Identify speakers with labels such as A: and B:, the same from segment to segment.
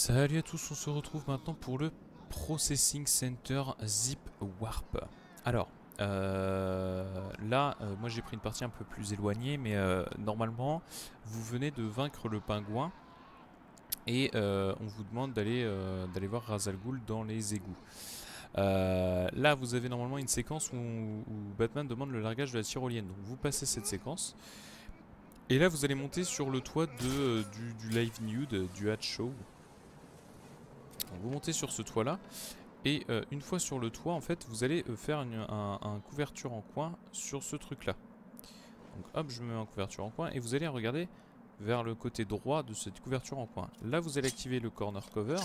A: Salut à tous, on se retrouve maintenant pour le Processing Center Zip Warp. Alors, là, moi j'ai pris une partie un peu plus éloignée, mais normalement, vous venez de vaincre le pingouin et on vous demande d'aller voir Ra's al Ghul dans les égouts. Là, vous avez normalement une séquence où Batman demande le largage de la tyrolienne. Donc vous passez cette séquence. Et là, vous allez monter sur le toit du Live Nude, du Hatch Show. Donc vous montez sur ce toit là et une fois sur le toit en fait vous allez faire un couverture en coin sur ce truc là. Donc hop, je me mets en couverture en coin et vous allez regarder vers le côté droit de cette couverture en coin. Là vous allez activer le corner cover,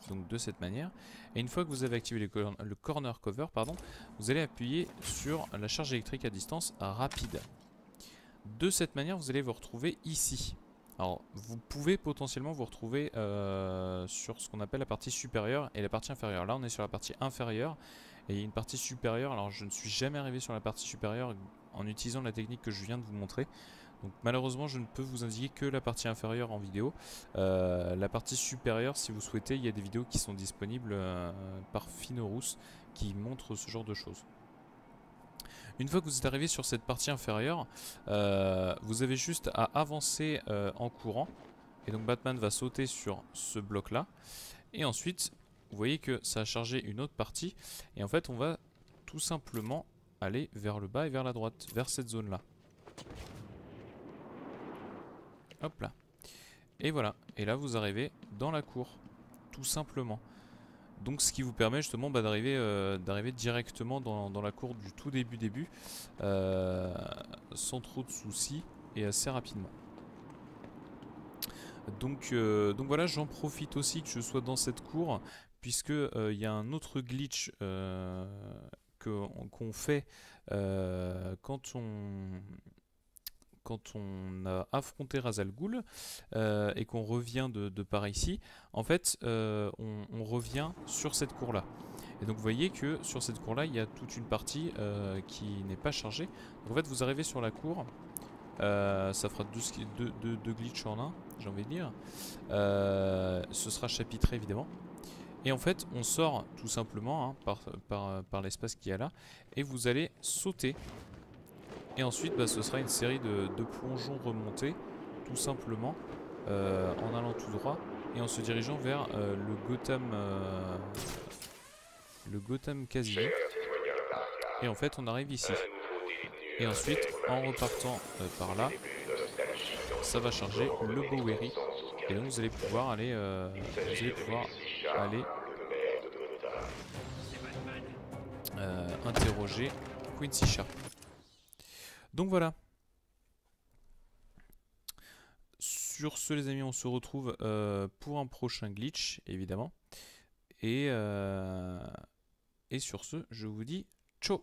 A: donc de cette manière, et une fois que vous avez activé le corner cover, pardon, vous allez appuyer sur la charge électrique à distance rapide. De cette manière vous allez vous retrouver ici. Alors, vous pouvez potentiellement vous retrouver sur ce qu'on appelle la partie supérieure et la partie inférieure. Là, on est sur la partie inférieure et il y a une partie supérieure. Alors, je ne suis jamais arrivé sur la partie supérieure en utilisant la technique que je viens de vous montrer. Donc, malheureusement, je ne peux vous indiquer que la partie inférieure en vidéo. La partie supérieure, si vous souhaitez, il y a des vidéos qui sont disponibles par Finorous qui montrent ce genre de choses. Une fois que vous êtes arrivé sur cette partie inférieure, vous avez juste à avancer en courant. Et donc Batman va sauter sur ce bloc là. Et ensuite, vous voyez que ça a chargé une autre partie. Et en fait, on va tout simplement aller vers le bas et vers la droite, vers cette zone là. Hop là. Et voilà. Et là, vous arrivez dans la cour. Tout simplement. Donc ce qui vous permet justement d'arriver directement dans la cour du tout début, sans trop de soucis et assez rapidement. Donc voilà, j'en profite aussi que je sois dans cette cour, puisque il y a un autre glitch qu'on fait quand on a affronté Ra's al Ghul et qu'on revient de par ici, en fait, on revient sur cette cour-là. Et donc vous voyez que sur cette cour-là, il y a toute une partie qui n'est pas chargée. Donc en fait, vous arrivez sur la cour, ça fera deux glitch en un, j'ai envie de dire. Ce sera chapitré évidemment. Et en fait, on sort tout simplement hein, par l'espace qu'il y a là, et vous allez sauter. Et ensuite, bah, ce sera une série de plongeons remontés, tout simplement, en allant tout droit et en se dirigeant vers le Gotham Casino. Et en fait, on arrive ici. Et ensuite, en repartant par là, ça va charger le Bowery. Et donc, vous allez pouvoir aller, interroger Quincy Sharp. Donc voilà. Sur ce les amis, on se retrouve pour un prochain glitch, évidemment. Et sur ce, je vous dis ciao.